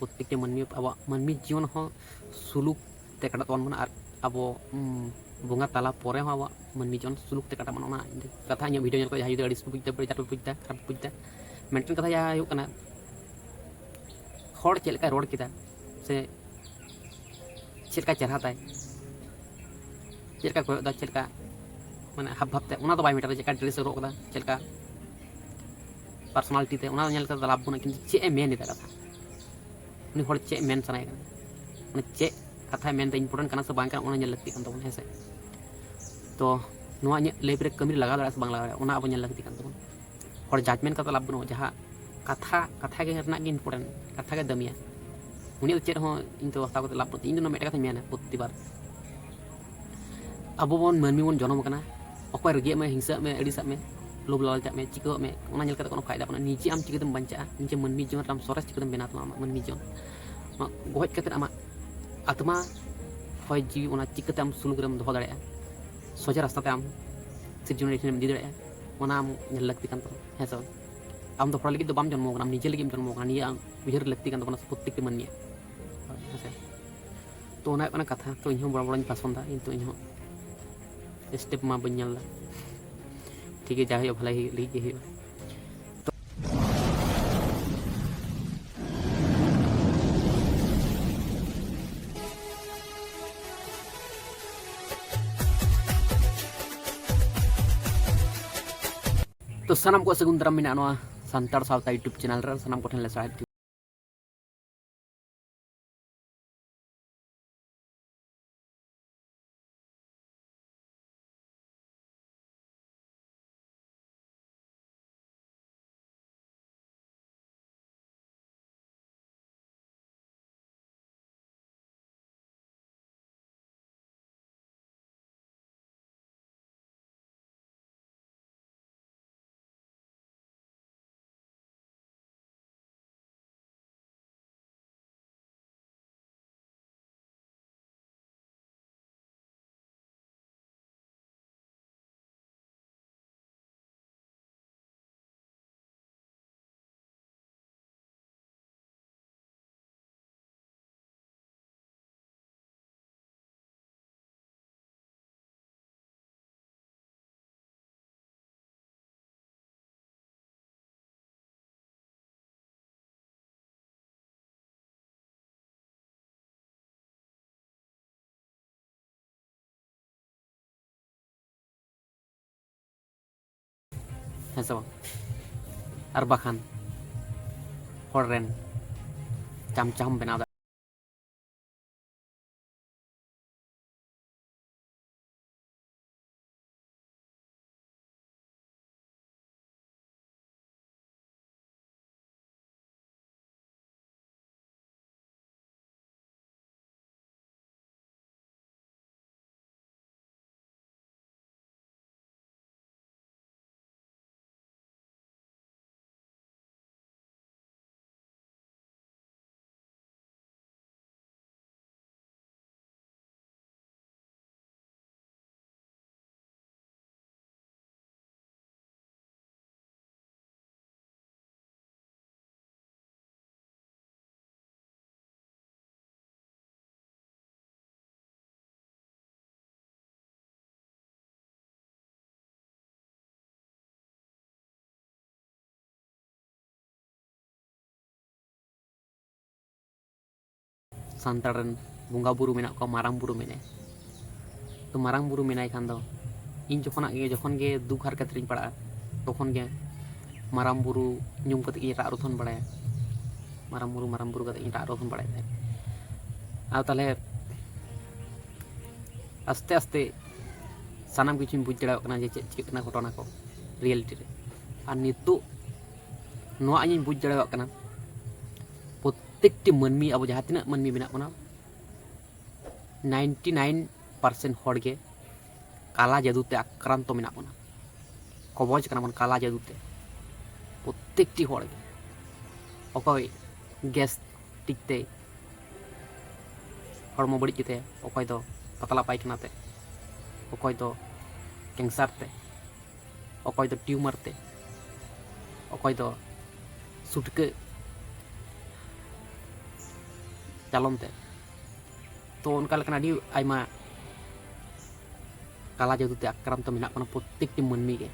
प्रत्येकटी मानवी अब मानवी जीवन हो सुलूक ते काटा तबन बना अब बोंगा ताला परे हो अब मानवी जीवन सुलूक ते काटा बना कथा इन वीडियो को जहाँ अड़ी पुजता बड़ीता पुजता खराब पुजता मेंटन कथा जहाँ होना हर चलका रोड किदा से चलका चढ़ाता चलका कोयदा चलका माने हब हबते उना तो बाय मीटर चलका ड्रेस रोकदा चलका पर्सनालिटी ते उना नेल कदा लाभ बना किंतु चे मेन इदा कथा उनी हर चे मेन सनाय कना माने चे कथा मेन ते इंपोर्टेंट कना से बांग कना उना नेल लगती कन तबन हेसे तो नोआ इन लाइफ रे कमी लगा दाड़ा से बांग लगा उना अब नेल लगती कन तबन हर जजमेंट कता लाभ बनो जहाँ कथा कथा के रना इंपोर्टेंट कथा के दमिया उनी चेद हो इन तो हताव कते लाभ पति इन मेटा कथा मेना प्रति बार अब बन मानवी बन जन्म कना अकय रगे में हिंसा में अड़ीसा में लोभ लालचा में चिको में उना नेल कते कोनो फायदा बना निजे आम चिकतम बंचा निजे मानवी जीवन राम सरस चिकतम बेना तो मानवी जीवन गज कते आमा आत्मा हय जीवी उना चिकते आम सुलूक रेम दोहो दाड़े सोजा रास्ता ते आम जीवन रेम दी दाड़े उना आम नेल लगती कन तो हेसो आम तो लगे तो बाम जन्म आम निजे लगे जन्म निजे आम उहर लगती कन तो प्रत्येक मानवी हेसे तो उना कथा तो इन बड़ा बड़ा पसंदा किंतु इन स्टेप मा बन ठीक है जहाँ भले ही लगे ही तो सानाम को सगुन दाराम मेना सानताड़ सावता यूट्यूब चैनल रे सानाम को ठेन ले साइड है सब और बखान हर रेन चाम बनाव सानताड़ बंगा बुरु मेना को मारांग बुरु मेने तो मारांग बुरु मेनाय खान दो इन जखन गे दुख हर कतरिन पड़ा तखन गे मारांग बुरु ᱧᱩᱢ कते ᱤᱧ ᱨᱟᱜ ᱨᱚᱛᱷᱚᱱ ᱵᱟᱲᱟᱭᱟ मारांग बुरु कते ᱤᱧ ᱨᱟᱜ ᱨᱚᱛᱷᱚᱱ ᱵᱟᱲᱟᱭᱟ आ ताले आस्ते आस्ते सानाम किछुᱧ बुझ दाड़ेयाव कना जे चेद चिकाग कना घटना को रियलिटी रे आर नितो नोआ इᱧ बुझ दाड़ेयाव कना प्रत्येकटी मानवी अब जहाँ तीना मानवी मेना बना 99% हर गे काला जादूते आक्रांत मेना बना कबज कना बन काला जादूते प्रत्येकटी हर गे अकय गैस टिकते हड़मो बड़ी किते अकय दो पतला पायखानाते अकय दो कैंसर ते अकय दो ट्यूमर ते अकय दो सुटके चालन ते तो उनका लेकिन अड़ी आयमा काला जादू ते आक्रांत मेना कोना प्रत्येक मनमी के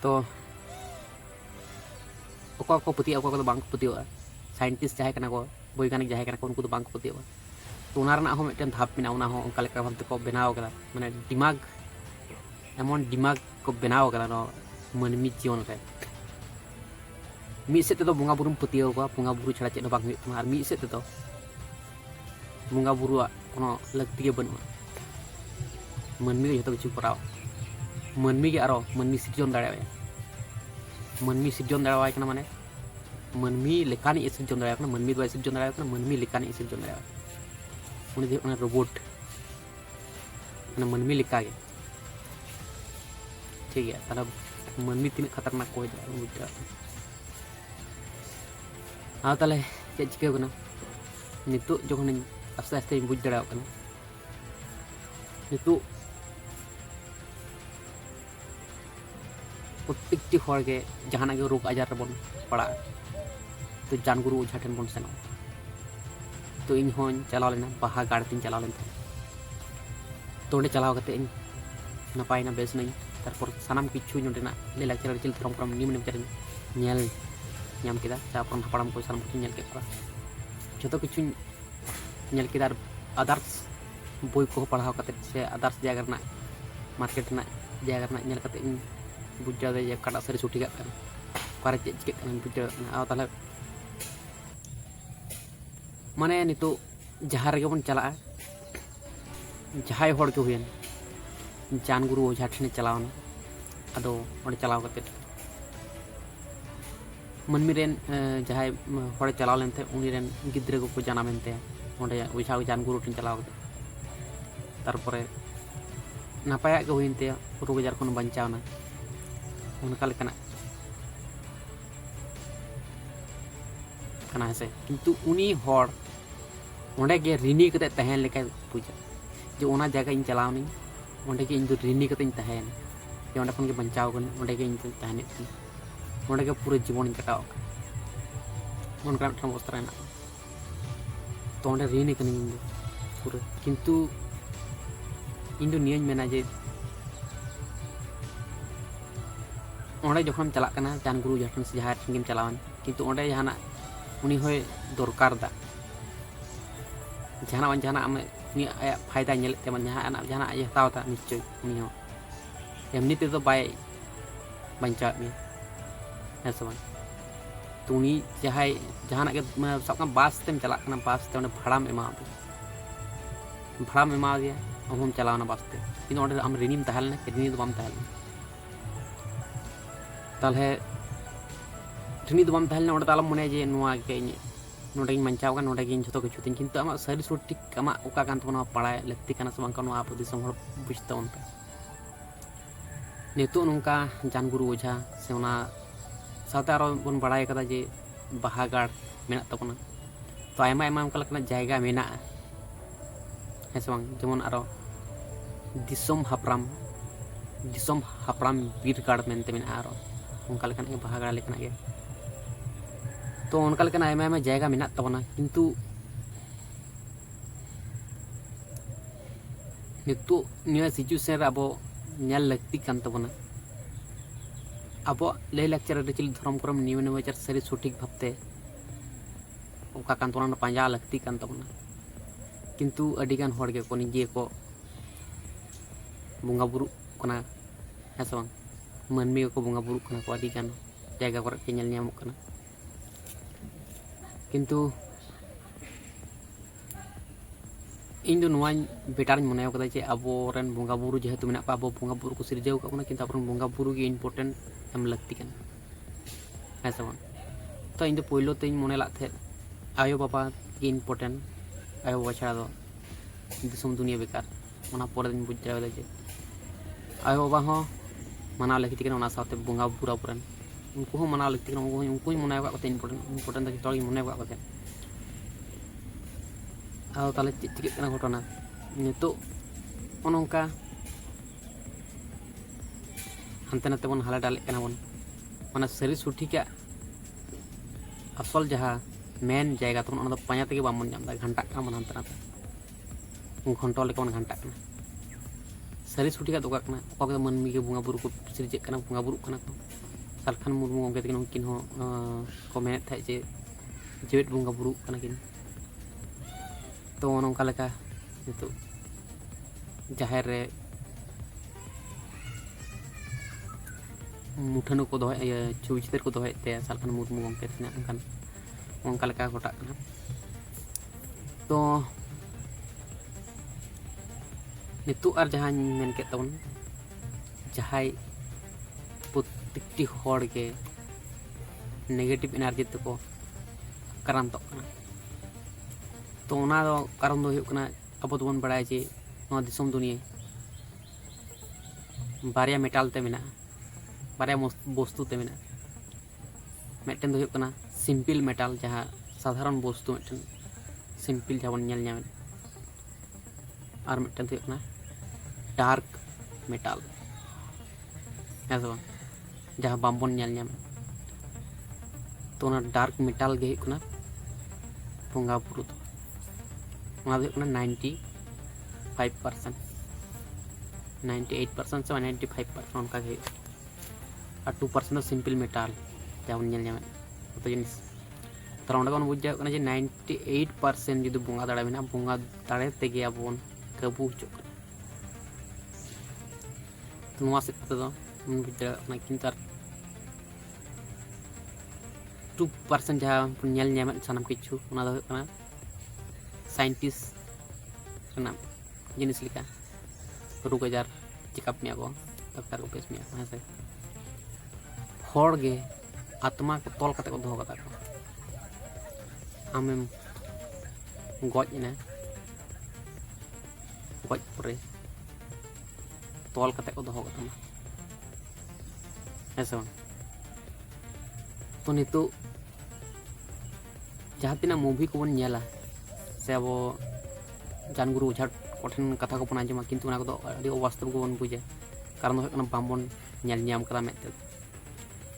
तो ओका को पतिया ओका को बांग पतिया साइंटिस्ट जहां कना को वैज्ञानिक जहां कना को उनको तो बांग पतिया तो उना रना हो मिटन धाप मेना उना हो उनका लेका भाबते को बनाव करा माने दिमाग एमन दिमाग को बनाव करा नो मनमी जीवन रे मी से तो बुंगा बुरुम पतिया को बुंगा बुरु छड़ा चेद बांग हुई और मी से तो बुंगा बुरु कोनो लगती के बनु मनमी के जतो किछु कराव मनमी के आरो मनमी सिजन दाड़े मनमी सिजन दाड़ाय कना माने मनमी लेकानी सिजन दाड़ाय कना मनमी दो सिजन दाड़ाय कना मनमी लेकानी सिजन दाड़ाय उनी दे उना रोबोट ना मनमी लेका के ठीक है ताला मनमी तीन खतरनाक को बुझा आ ताले चे चिके कना नितो जखन आस्ते आस्ते बुझ दाड़ाय कना नितो प्रत्येकटी हर के जहाना के रोग आजार बन पड़ा तो जानगुरु ओझा ठेन बन सेनो तो इन हों चलाव लेना बाहा गाड़ तीन चलाव लेन तो ओंडे चलाव कते इन नपाय ना बेस नहीं तारपर सानाम किछु नोडेना ले लाक्चर चिल धरम करम निम निम चरन नेल ᱧᱟᱢ ᱠᱮᱫᱟ ᱛᱟᱨᱯᱚᱨ ᱦᱟᱯᱲᱟᱢ ᱠᱚ ᱥᱟᱱᱟᱢ ᱠᱤᱪᱷᱩ ᱧᱮᱞ ᱠᱮᱫ ᱠᱚᱣᱟ ᱡᱚᱛᱚ ᱠᱤᱪᱷᱩ ᱧᱮᱞ ᱠᱮᱫᱟ ᱟᱨ ᱟᱫᱟᱨᱥ ᱵᱳᱭ ᱠᱚ ᱯᱟᱲᱦᱟᱣ ᱠᱟᱛᱮ ᱥᱮ ᱟᱫᱟᱨᱥ ᱡᱟᱭᱜᱟ ᱨᱮᱱᱟᱜ ᱢᱟᱨᱠᱮᱴ ᱨᱮᱱᱟᱜ ᱡᱟᱭᱜᱟ ᱨᱮᱱᱟᱜ ᱧᱮᱞ ᱠᱟᱛᱮ ᱤᱧ बुझ जाए जे काटा सारी सुठी कन पारे चे चिके बुझ आ ताले माने नितो जहां रे बन चला जहाय हड़ के हुयन जानगुरु ओझा ठने चलावन अदो ओंडे चलाव कते मनमी रेन जहाय हड़ चलाव लेनते उनी रेन गिद्रे को जानामेनते ओंडे ओझा जानगुरु ठन चलाव कते तारपरे नापाया के हुयनते रोग जार कोन बंचावना उनका लेकना कना से किंतु उनी हड़ ओंडे के रिनी कते तहन लेका बुझा जे ओना जगह इन चलावनी ओंडे के इन दो रिनी कते इन तहन जे ओंडे खन के बंचाव कन ओंडे के इन तहन ओंडे के पूरे जीवन इन कटाव उनका ठन वस्त्र ना तो ओंडे रिनी कन इन पूरे किंतु इन दो नियन मेना जे ओंडे जखन चला कना जानगुरु जठन से जहां ठिंगम चलावन किंतु ओंडे जहाना उनी होय दरकार दा जहाना आम उनी आया फायदा नेल ते मन जहाना आय हतावता निश्चय उनी हो एमनी ते तो बाय बंचा में ऐसा तो उनी जहाना के सब का बास तेम चला कना बास ते ओंडे भाड़ा में एमा दिया हम चलावना बास ते किंतु ओंडे आम रिनीम तहलना रिनी तो बाम तहलना ताले ठिनी तो बाम तहलना ओंडे तालम मने जे नुआ के नोडे मंचाव का नोडे इन जतो किछु किंतु आमा शरीर सठिक आमा ओका कान तोना पढ़ाय लगती कना से बांका नुआ आप दिसम हर बुझता उनका नितो नुका जानगुरु ओझा से ओना साथे आरो बन बड़ाय कदा जे बाहागाड़ मेना तबना तो आयमा आयमा उनका लकना जायगा मेना है से बांग जेमन आरो दिसम हापराम बीरगाड़ मेनते मेना आरो उनका लेकन के बाहागाड़ लेकन के तो उनका लेकन आयमा आयमा जायगा मेना तबना किंतु नितो निया सिचुएशन रे अबो नेल लगती कान तबना अब लय लाक्चर रे चिल धर्म करम नियम नेचर सरी सठिक भाबते ओका कान तोना पांजा लगती कान तबना किंतु अडिगान हड़ के को निजे को बुंगा बुरु कना ऐसा बांग मनमी को बुंगा बुरु कना को अडिगान जायगा कर के नेल ᱧᱟᱢᱚᱜ कना किंतु इन दो नुआ बेटार मने कदा जे अबो रेन बुंगा बुरु जेहेतु मेना को अबो बुंगा बुरु को सिरजेव का बना किंतु अपन बुंगा बुरु के इम्पोर्टेंट एम लगती कना ऐसा बांग तो इन दो पहिलो ते मने लाग थे आयो बाबा के इम्पोर्टेंट आयो बाबा छाड़ा दो दिसम दुनिया बेकार ओना परे दिन बुझ जावे जे आयो बाबा हो मना लगती कना ओना साथे बुंगा बुरा पुरन उनको हो मना लगती कना उनको ही मनाय का इम्पोर्टेंट तो जतोगी मने का कते आओ ताले चिके कना घटना नितो ओनोंका हानते नाते बन हाले डाले कना बन माने शरीर सुठी का असल जहा मेन जायगा तबन ओना दो पाया तेगे बामन नाम दा घंटा का मन हंते नाते घंटो लेके मन घंटा कना सारी छुट्टी का दोका कना ओका मनमी के बुंगा बुरु को सिरजे कना बुंगा बुरु कना को सालखान मुर्मू गंगे तकिन उनकिन हो को मेने थाय जे जेवेट बुंगा बुरु कना किन तो नोंका लेका नितो जाहेर रे मुठन को दो छवि चित्र को दोहे ते सालखान मुर्मू गंगे तकिन उनकान उनका लेका गोटा कना तो नितो आर जहां मेन के तबन जहाय प्रत्येकटी हर के नेगेटिव एनार्जी तको क्रांत कना तो ओना दो कारण दो हुयुग कना अब दोबन बड़ाय जे नोआ दिसम दुनिया बारिया मेटाल ते मेना बारिया वस्तु ते मेना मेटन दो हुयुग कना सिंपल मेटाल जहां साधारण वस्तु मेटन सिंपल जहां बन नेल ᱧᱟᱢ और मेटन दो हुयुग कना डार्क मेटाल ऐसा जहां बामबन नेल ᱧᱟᱢ तो ओना डार्क मेटाल गे हुयुग कना बोंगा बुरु दो ओना दो हुयुग कना 95% 98% से 95% उनका गे और 2% दो सिंपल मेटाल जहां नेल ᱧᱟᱢ तो जिनिस तो ओंडे बन बुझ जाय जे 98% जुदी बोंगा दाड़े मेना बोंगा दाड़े तेगे आबोन काबू हचुग तो नोआ से तो मन बुझ दाड़े किंतु 2% जहां नेल ᱧᱟᱢ सानाम किछु ओना दो कना साइंटिस्ट कना जिनिस लिका रोग आजार चेकअप में को डॉक्टर को पेश में है हर गे आत्मा को तोल कते को दो कता को आमेम गज ना गज परे तोल कते को दो कता ऐसा तो नितो जहाँ तीना मूवी को बन नेला से अब जानगुरु ओझा कोठेन कथा को बन आंजमा किंतु ओना को अडी वास्तव को बन बुझे कारण दो कना बामबन नेल ᱧᱟᱢ करा मेते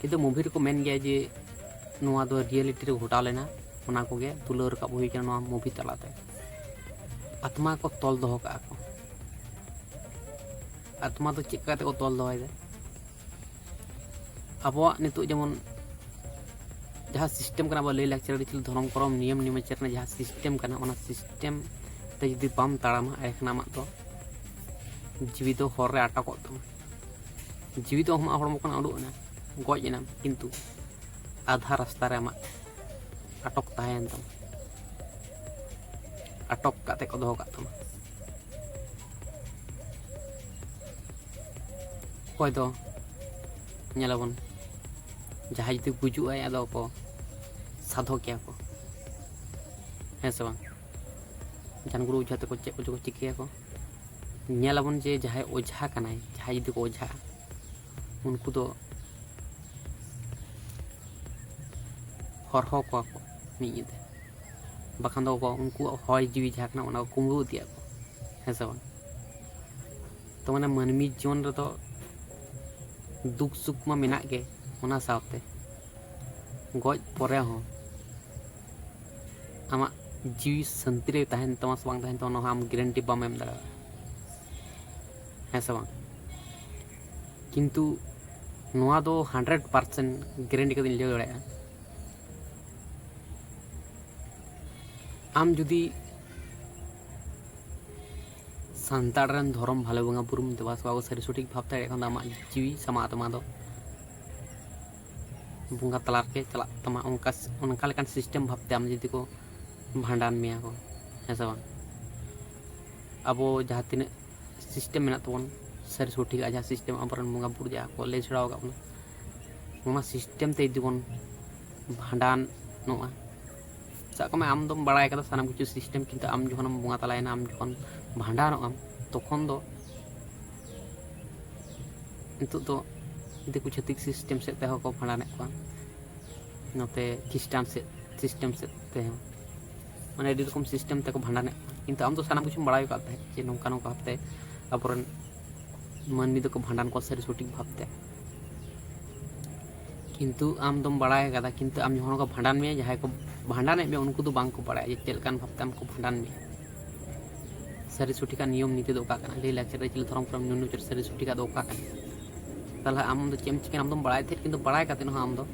किंतु मूवी को मेन गया जे नोआ दो रियलिटी रे घटा लेना ओना को गे तुलो रकाब हुई कना नोआ मूवी तलाते आत्मा को तोल दो का को आत्मा तो चेक काते को तोल दो है अब नितो जेमन जहाँ सिस्टम कना लय लाक्चर धर्म करम नियम निमाचार जहाँ सिस्टम कना ओना सिस्टम ते जुदी बाम ताड़ामा एखना आमाग तो जीवी तो हर रे आटक तम जीवी तो आमाग हड़मो कना उडुकना गज एना किंतु आधा रास्ता रे आमाग आटक ताहेन तम आटक काते को दोहो कात तम कोय दो नेलाबन जहाँ जुदी गुजुग आय आदो को साधो क्या को है से बांग जानगुरु ओझा तको चेक को चिकिया को नेलाबन जे जहाँ ओझा कनाय जहाँ जुदी को ओझा उनको दो हरहो को मीदे बखान दो को उनको हय जीवी जहाँ कना ओना कुमड़ू दिया को है से बांग तो माने मानमी जीवन रे तो दुख सुख मा मेना के ओना सावते गज परे हो आमा जीवी शांति रे तहन तमा से बांग तहन तो हम गारंटी बाम एम दाड़ा है से बांग किंतु नोआ दो 100% गारंटी का दिन ले दाड़ा आम जुदी सांताड़ रन धर्म भालो बंगा बुरुम देवा सेवा को सारी सठिक भावता एखन आमा जीवी समा आत्मा दो बुंगा तलार के चला तमा उनका लेकान सिस्टम भावते आम जुदी को भांडान में को ऐसा बांग अब जहाँ तीन सिस्टम में तबन सारी सठिक जहाँ सिस्टम आबरन बुंगा बुरु जहाँ को लय छड़ाव का सिस्टम ते जीवन भांडान नोआ साक में आम दम बड़ाय कदा सानाम किछु सिस्टम किंतु आम जखन बुंगा तलायना आम जखन भांडान आम तखन दो नितो दो दिकु छतिक सिस्टम से ते को भांडाने को नोते खिस्टान से सिस्टम से ते माने एडी रकम सिस्टम ते को भांडाने किंतु आम तो सानाम किछु बड़ाय का है जे नोंका नोंका भाबते आबरन माननी दो को भांडान को सारी सठिक भाबते किंतु आम दम बड़ाय कदा किंतु आम जखन को भांडान में जहां को भांडाने में उनको तो बांग को बड़ा ये चलकान भावते हमको भांडान में सारी सुठी का नियम नीति दो का ले लाचार चिल धर्म क्रम न्यून चर सारी सुठी का दो का तला आम दो चेम चिकन आम दो बड़ा थे किंतु बड़ा करते ना आम दो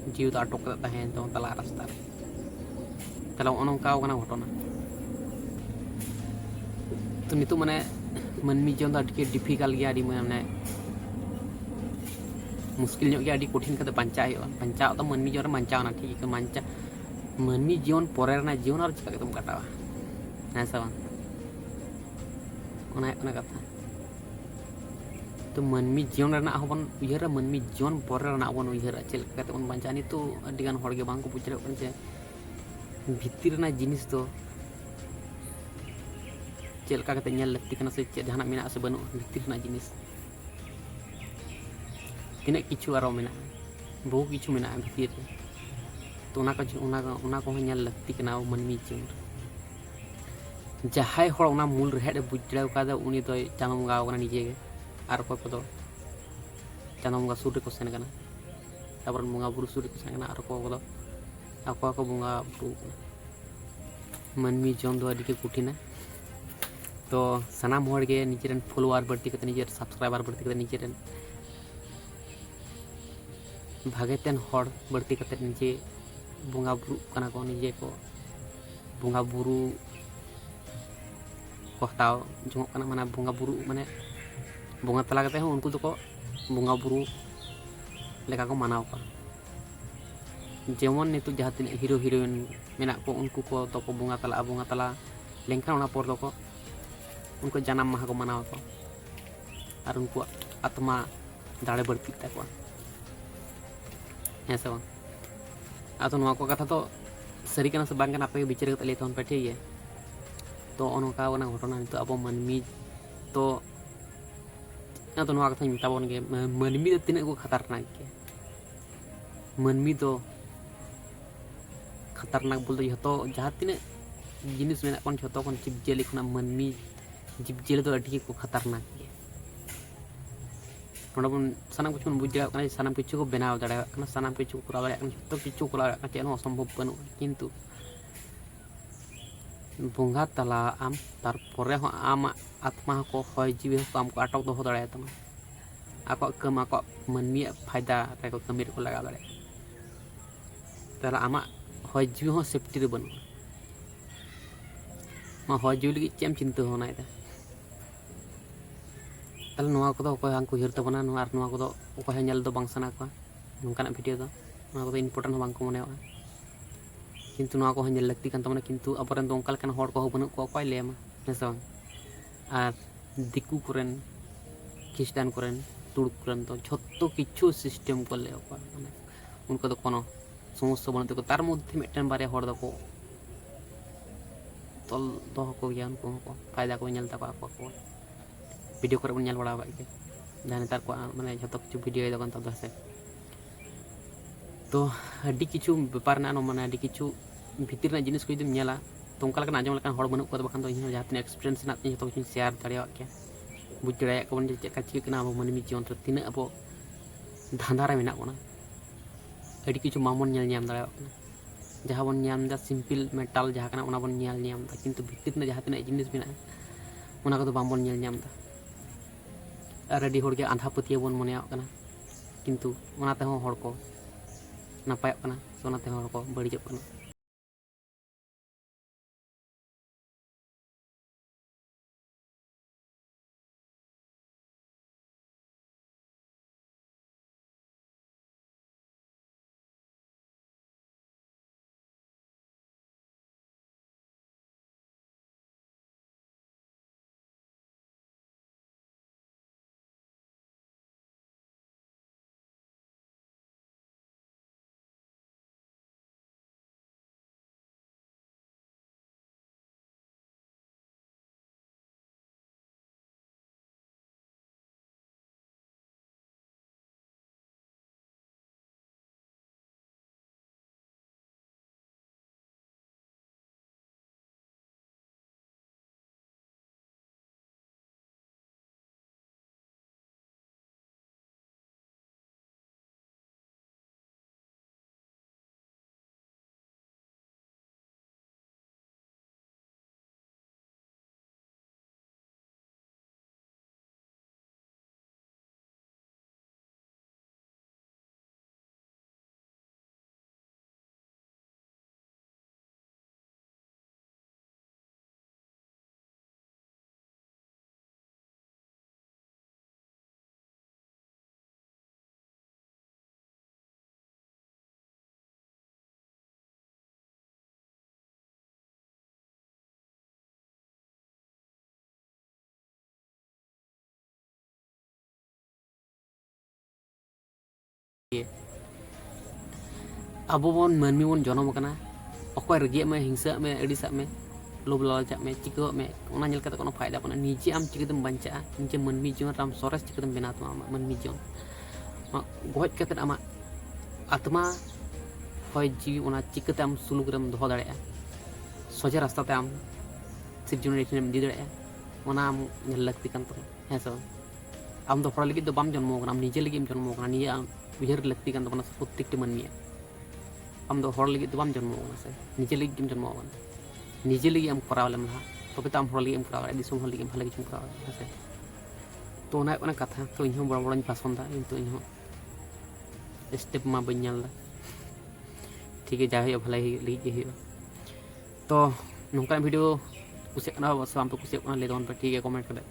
जीव तो अटक करता है तो तला रास्ता तला उनका घटना तो नितु माने मनमी जीवन तो डिफिकल्ट गया माने मुश्किल गया कठिन करते बंचा तो मनमी जीवन बंचा ठीक है बंचा मनमी जीवन पर जीवन और चिका तुम कटावा है सब कथा तो मनमी जीवन बन उहर मनमी जीवन पर बन उहर चलते बन बंचा तो अड़ान को बुझे भितर जिनिस तो चलका लगती से जहां में से बनू भितर जिनिस तीन किचु और बहु किचु में भितर तो लगती मनमी जीवन जहां मूल रेहड बुझा उनी तो चांद बंगा निजे और अकोय को चांद बंगा सूर को सेन तब बंगा बुरु सूर को सेन और अकोय को बंगा बुरु मनमी जीवन तो अड़ी कठिन तो सानाम निजे फॉलोअर बढ़ती निजे सब्सक्राइबर बढ़ती निजे भागेतेन बढ़ती निजे बंगा बुरु को निजे को बंगा बुरु को हताव जोंग माने बंगा बुरु माने बंगा तला उनको तो बंगा बुरु लेका को मानाव का जेमन नित जहाँ तीन हिरो हिरोइन मेना को उनको को तो को बंगा तला लेकिन पर तो उनको जन्म माह को मनाव को और उनको आत्मा दाड़े बढ़ती तक है सब अब को कथा तो सारी से बांग पे विचार कर लेते पे ठीक है तो अनका घटना नित अब मनमी तो कथा मेताबन गे मनमी तो तीन को खतरनाक के मनमी तो खतरनाक बोलते जो जहाँ तीन जिनिस में जो जीवजियाली खुना मनमी जीवजियाली तो अड़ी को खतरनाक के सानाम किछु बुझा सानाम किछु को बनाव दाड़ा सानाम किछु को कराव जो किछु कराव चेन असम्भव बनू किंतु बंगा तला आम तारपर आम आत्मा को हय जीवी आम को अटक दो दाड़ा आको कम आको मनमी फायदा को कमी को लगा दाड़ा तला आम हय जीवी सेफ्टी बनू हय जीवी लगी चेम चिंता होना तल को उहर तबना को नेल बांग सना को नोंकाना वीडियो तो इम्पोर्टेंट बांग को मने किंतु को नेल लगती कान तबना किंतु अबरन तो उनका हड़ को बनू को अकय लेमा हेसे और दिकू कोरेन ख्रिस्टान कोरेन तुर्क कोरेन तो झोत्तो किछु सिस्टम को ले माने उनको तो कोनो समस्या बनते तार मध्य मिटन बारे हड़ दो तल दो को गया उनको फायदा को नेल तक को वीडियो को बन बड़ा जहाँ नेतार को माने जो किछु वीडियो तब से तो अड़ी किछु बेपार माने अड़ी किछु भितर जिनिस को जुदीम तो उनका आजम बनू को बखान जहाँ तीन एक्सपीरियंस जो किछु शेयर दाड़ा के बुझ दाड़ा चेका चिका अब मनमी जीवन तीन अब धांधारे में बना अड़ी किछु मामन दाड़ा जहाँ बन सिंपल मेटल जहाँ बन किंतु भितर जहाँ तीन जिनिस में बाबन और अड़ी हड़ के आंधा पतिया बन मने किंतु हड़ को नपाय हड़ को बड़ीज अब बन मानमी बन जनम करना अकय रगे में हिंसा में अड़ीसा में लोभ लालचा में चिको में को फायदा को निजे आम चिकम बचा निजे मानमी जीवन आम सरस चिकम बना मानमी जीवन गज के आम आत्मा हय जीवी चिकते आम सुलूक रेम दो दाड़ा सोजा रास्ता आम सिर्जन रेखा इदी दाड़ा आम लगती है सब आम दो हर लगे बाम जन्मो आम निजे लगे जन्मो निजे आम उहर लगती प्रत्येक मानमी आम दो हर लगे बाम जन्मो से निजे लगे जन्मो निजे लगे आम कराव लेम लहा तब तो आम हर लगे कराव दिसम हर लगे भाले किचुम कराव है तो होना कथा तो इन बड़ा बड़ा पसंदा किंतु इन स्टेप मा बन ठीक है जहाँ भले लगे तो नौका वीडियो कुसियाना से बाम पे कुसिया ले दो ठीक है कमेंट कर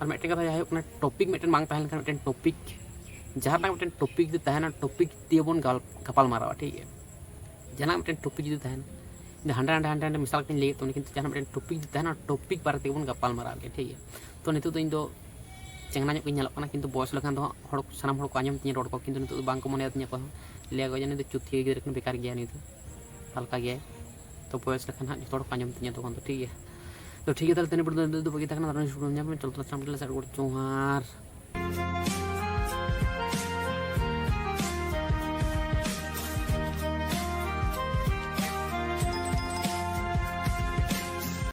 और मिट्टे कथा जहाँ टॉपिक मिट्टन बांग तहन खान मिट्टन टॉपिक जहाँ मिट्टन टॉपिक जो तहना टॉपिक दिए बन गपाल मारा ठीक है जहाँ मिट्टन टॉपिक जो तहना हांडे हांडे हांडे हांडे मिसाल कहीं लगे किंतु जहाँ मिट्टन टॉपिक जो तहना टॉपिक बारे तेबन गपाल मारा ठीक है तो नितो तो इन दो चेंगना ᱧᱚᱜ ᱧᱮᱞᱚᱜ ᱠᱟᱱᱟ किंतु बयस लखान दो हड़ सानाम हड़ को आंजम तिᱧ रोड को किंतु नितो बांग को मने तिᱧ को लिया गया नि चुथी गिर के बेकार गया नि हल्का गया तो बयस लखान हां जतो आंजम तिᱧ तो ठीक है ताहले तेने बड़ दो बगी तकना चलतो चलतो जोहार।